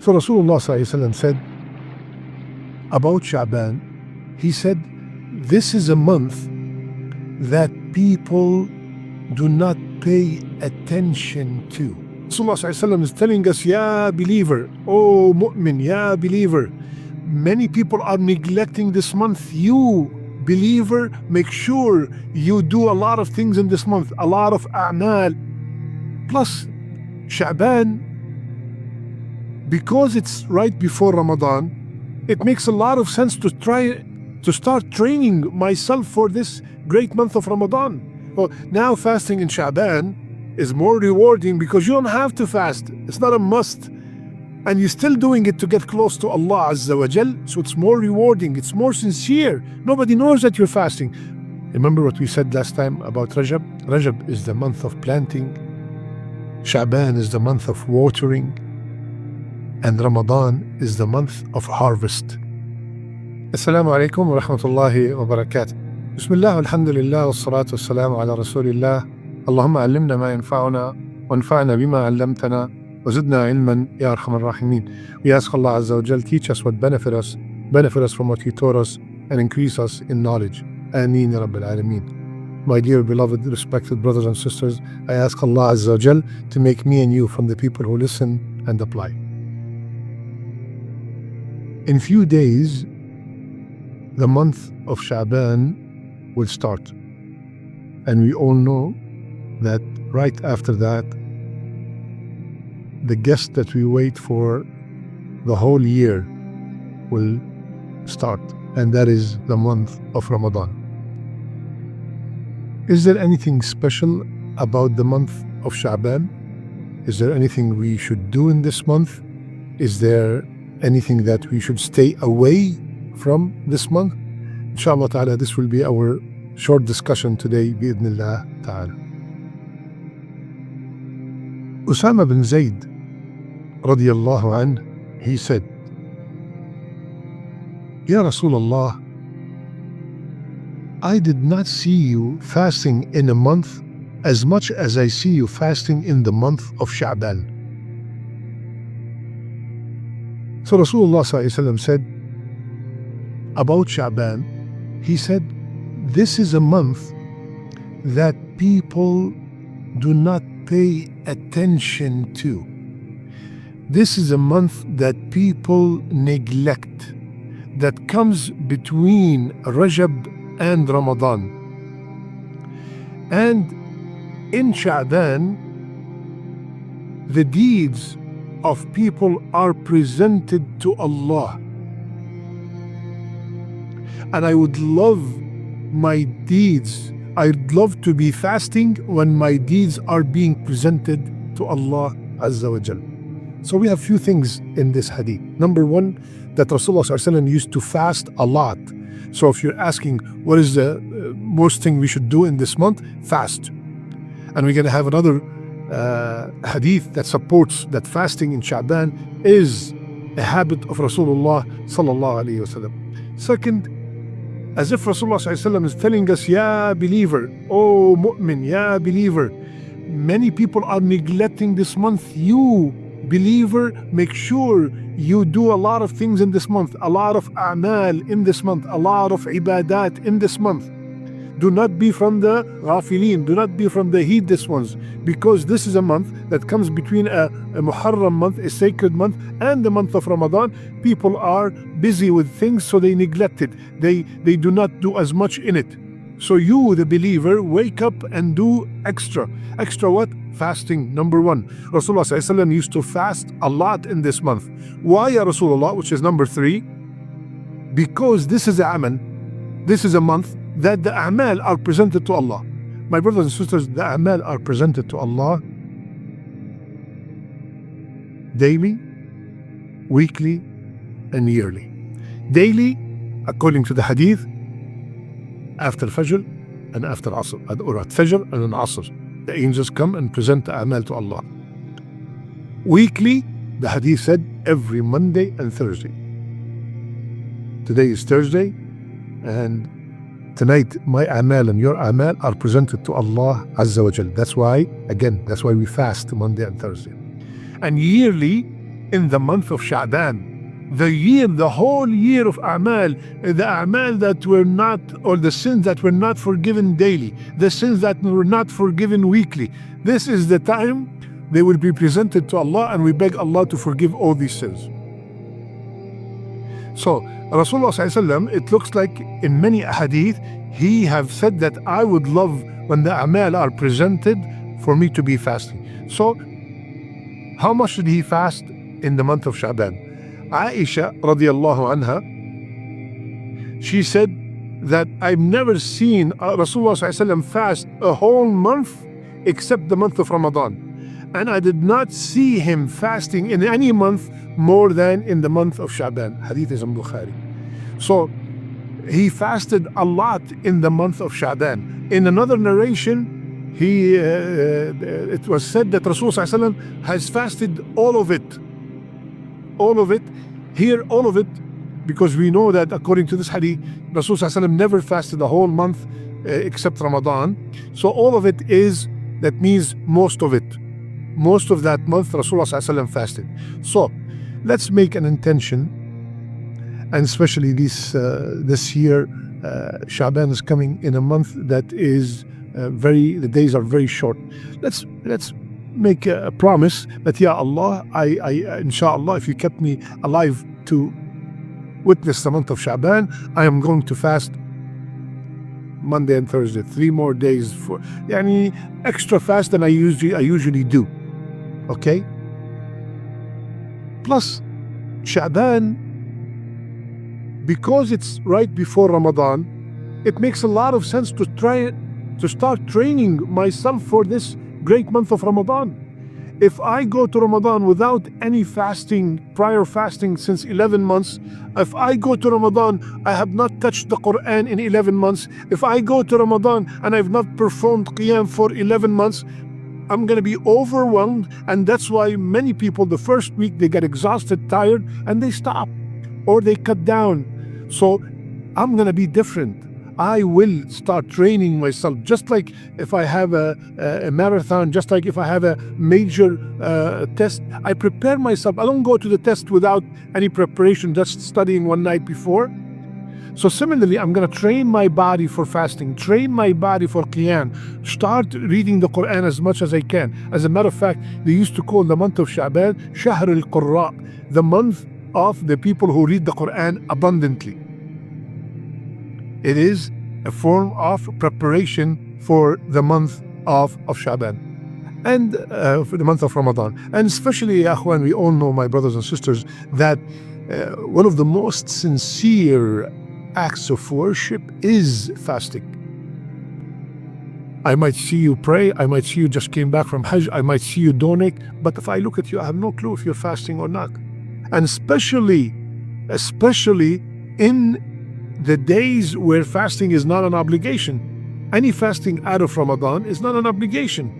So Rasulullah ﷺ said about Sha'Ban, he said, this is a month that people do not pay attention to. Rasulullah ﷺ is telling us, Ya believer, oh mu'min, Ya believer, many people are neglecting this month. You believer, make sure you do a lot of things in this month, a lot of a'mal. Plus, Sha'ban, because it's right before Ramadan, it makes a lot of sense to try to start training myself for this great month of Ramadan. Well, now fasting in Sha'ban is more rewarding because you don't have to fast. It's not a must. And you're still doing it to get close to Allah Azza wa Jal. So it's more rewarding. It's more sincere. Nobody knows that you're fasting. Remember what we said last time about Rajab? Rajab is the month of planting. Sha'ban is the month of watering. And Ramadan is the month of harvest. Assalamu alaikum wa rahmatullahi wa barakatuh. Bismillah, alhamdulillah, wassalatu wassalamu ala rasulillah. Allahumma allimna ma yanfa'una wa anfa'na bima allamtana wa zidna ilman ya arhamar rahimin. We ask Allah Azza wa Jal, teach us what benefit us from what He taught us, and increase us in knowledge. Ameen ya Rabbil Alameen. My dear beloved, respected brothers and sisters, I ask Allah Azza wa Jal to make me and you from the people who listen and apply. In few days, the month of Sha'ban will start. And we all know that right after that, the guest that we wait for the whole year will start. And that is the month of Ramadan. Is there anything special about the month of Sha'ban? Is there anything we should do in this month? Is there anything that we should stay away from this month? Inshallah ta'ala, this will be our short discussion today, bi'idhnillah ta'ala. Usama bin Zayd, radiyallahu anh, he said, Ya Rasulullah, I did not see you fasting in a month as much as I see you fasting in the month of Sha'ban. So Rasulullah said about Sha'ban, he said, this is a month that people do not pay attention to. This is a month that people neglect, that comes between Rajab and Ramadan. And in Sha'ban, the deeds of people are presented to Allah. And I would love my deeds. I'd love to be fasting when my deeds are being presented to Allah Azza wa Jal. So we have few things in this hadith. Number one, that Rasulullah ﷺ used to fast a lot. So if you're asking what is the most thing we should do in this month, fast. And we're going to have another hadith that supports that fasting in Sha'ban is a habit of Rasulullah sallallahu alayhi wasallam. Second, as if Rasulullah ﷺ is telling us, Ya believer, oh mu'min, Ya believer, many people are neglecting this month. You believer, make sure you do a lot of things in this month, a lot of a'mal in this month, a lot of ibadat in this month. Do not be from the ghafilin, do not be from the heedless ones, because this is a month that comes between a Muharram month, a sacred month, and the month of Ramadan. People are busy with things, so they neglect it. They do not do as much in it. So you, the believer, wake up and do extra. Extra what? Fasting, number one. Rasulullah ﷺ used to fast a lot in this month. Why, Ya Rasulullah, which is number three? Because this is a aman, this is a month that the a'mal are presented to Allah. My brothers and sisters, the a'mal are presented to Allah daily, weekly, and yearly. Daily, according to the hadith, after Fajr and after Asr, or at Fajr and an Asr. The angels come and present the a'mal to Allah. Weekly, the hadith said, every Monday and Thursday. Today is Thursday, and tonight my a'mal and your a'mal are presented to Allah Azza wa Jal. That's why we fast Monday and Thursday. And yearly, in the month of Sha'Ban. The year, the whole year of A'mal, the A'mal that were not, or the sins that were not forgiven daily, the sins that were not forgiven weekly. This is the time they will be presented to Allah, and we beg Allah to forgive all these sins. So Rasulullah ﷺ, it looks like in many hadith, he have said that I would love when the A'mal are presented for me to be fasting. So how much did he fast in the month of Sha'ban? Aisha radiallahu anha, she said that I've never seen Rasulullah ﷺ fast a whole month except the month of Ramadan. And I did not see him fasting in any month more than in the month of Sha'ban. Hadith is in Bukhari. So he fasted a lot in the month of Sha'ban. In another narration, it was said that Rasulullah ﷺ has fasted all of it. All of it. Here, all of it, because we know that according to this hadith, Rasulullah ﷺ never fasted the whole month except Ramadan. So all of it that means most of it. Most of that month, Rasulullah ﷺ fasted. So let's make an intention, and especially this year, Sha'ban is coming in a month that is the days are very short. Let's make a promise that, Ya Allah, I inshallah, if you kept me alive to witness the month of Sha'ban, I am going to fast Monday and Thursday, 3 more days for extra fast than I usually do. Okay? Plus, Sha'ban, because it's right before Ramadan, it makes a lot of sense to start training myself for this great month of Ramadan. If I go to Ramadan without any prior fasting since 11 months, if I go to Ramadan, I have not touched the Quran in 11 months, if I go to Ramadan and I've not performed Qiyam for 11 months, I'm going to be overwhelmed. And that's why many people, the first week, they get exhausted, tired, and they stop or they cut down. So I'm going to be different. I will start training myself, just like if I have a marathon, just like if I have a major test, I prepare myself. I don't go to the test without any preparation, just studying one night before. So similarly, I'm going to train my body for fasting, train my body for Qiyam, start reading the Quran as much as I can. As a matter of fact, they used to call the month of Sha'ban Shahr al-Qurra, the month of the people who read the Quran abundantly. It is a form of preparation for the month of Sha'ban and for the month of Ramadan. And especially, ya akhwan, we all know, my brothers and sisters, that one of the most sincere acts of worship is fasting. I might see you pray, I might see you just came back from Hajj, I might see you donate, but if I look at you, I have no clue if you're fasting or not. And especially in the days where fasting is not an obligation. Any fasting out of Ramadan is not an obligation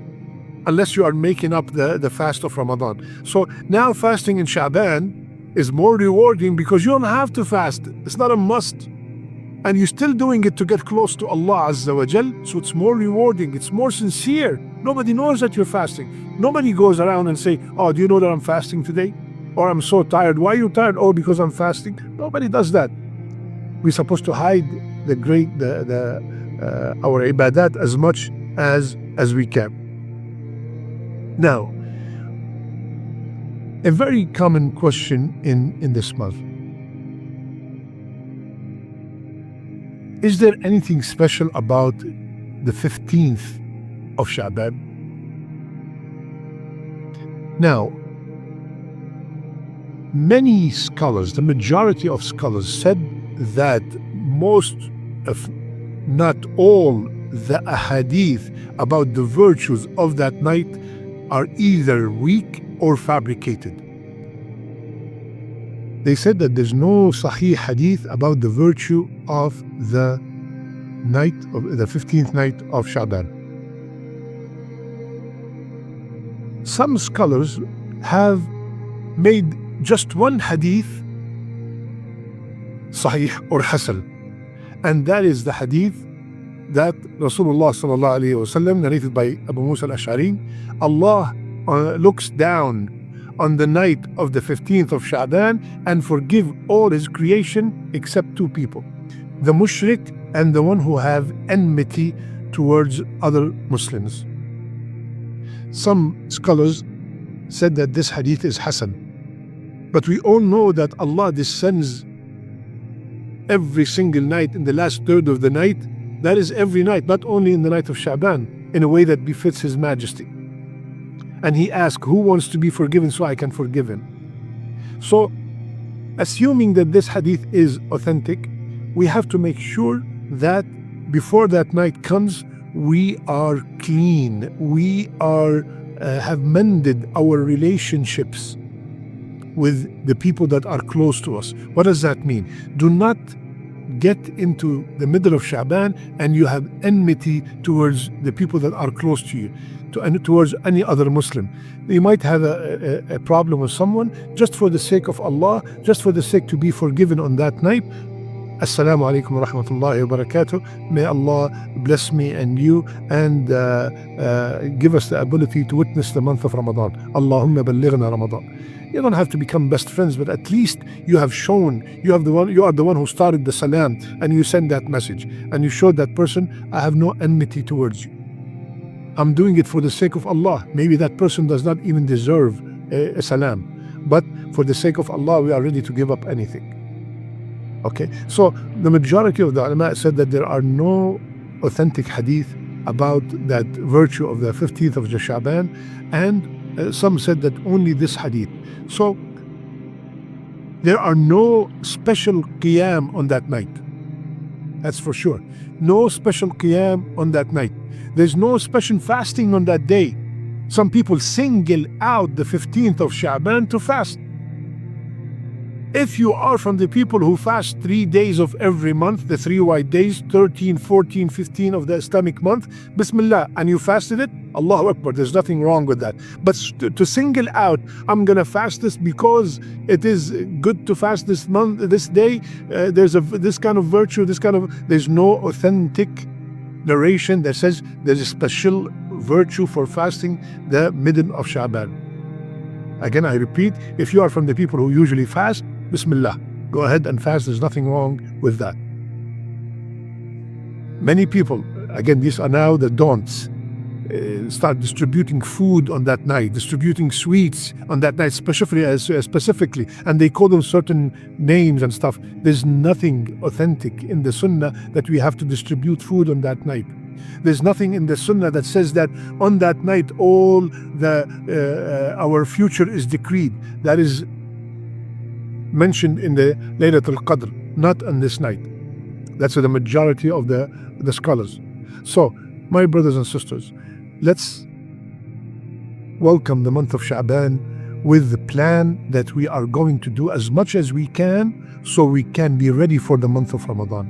unless you are making up the fast of Ramadan. So now fasting in Sha'ban is more rewarding because you don't have to fast. It's not a must. And you're still doing it to get close to Allah Azza wa Jal. So it's more rewarding. It's more sincere. Nobody knows that you're fasting. Nobody goes around and say, oh, do you know that I'm fasting today? Or I'm so tired. Why are you tired? Oh, because I'm fasting. Nobody does that. We're supposed to hide our ibadat as much as we can. Now, a very common question in this month. Is there anything special about the 15th of Sha'ban? Now, many scholars, the majority of scholars said that most, if not all, the ahadith about the virtues of that night are either weak or fabricated. They said that there's no sahih hadith about the virtue of the night of the 15th night of Sha'ban. Some scholars have made just one hadith sahih or hasan, and that is the hadith that Rasulullah sallallahu alaihi wasallam, narrated by Abu Musa al-Ash'ari, Allah looks down on the night of the 15th of Sha'ban and forgive all his creation except two people, the mushrik and the one who have enmity towards other Muslims. Some scholars said that this hadith is Hasan, but we all know that Allah descends every single night in the last third of the night. That is every night, not only in the night of Sha'ban, in a way that befits His Majesty. And He asked, who wants to be forgiven so I can forgive him? So, assuming that this hadith is authentic, we have to make sure that before that night comes, we are clean. We are have mended our relationships with the people that are close to us. What does that mean? Do not get into the middle of Sha'ban and you have enmity towards the people that are close to you, and towards any other Muslim. You might have a problem with someone, just for the sake of Allah, just for the sake to be forgiven on that night. Assalamu alaikum wa rahmatullahi wa barakatuh. May Allah bless me and you and give us the ability to witness the month of Ramadan. Allahumma ballighna Ramadan. You don't have to become best friends, but at least you have shown, you are the one who started the salam, and you send that message, and you showed that person, I have no enmity towards you. I'm doing it for the sake of Allah. Maybe that person does not even deserve a salam, but for the sake of Allah, we are ready to give up anything. Okay, so the majority of the ulama said that there are no authentic hadith about that virtue of the 15th of Sha'ban, and some said that only this hadith. So there are no special qiyam on that night. That's for sure. No special qiyam on that night. There's no special fasting on that day. Some people single out the 15th of Sha'ban to fast. If you are from the people who fast 3 days of every month, the 3 white days, 13, 14, 15 of the Islamic month, Bismillah, and you fasted it, Allahu Akbar, there's nothing wrong with that. But to single out, I'm going to fast this because it is good to fast this month, this day, there's this kind of virtue, there's no authentic narration that says there's a special virtue for fasting the middle of Sha'ban. Again, I repeat, if you are from the people who usually fast, Bismillah, go ahead and fast. There's nothing wrong with that. Many people, again, these are now the don'ts, start distributing food on that night, distributing sweets on that night, specifically, and they call them certain names and stuff. There's nothing authentic in the Sunnah that we have to distribute food on that night. There's nothing in the Sunnah that says that on that night all our future is decreed. That is mentioned in the Laylatul Qadr, not on this night. That's the majority of the scholars. So, my brothers and sisters, let's welcome the month of Sha'ban with the plan that we are going to do as much as we can so we can be ready for the month of Ramadan.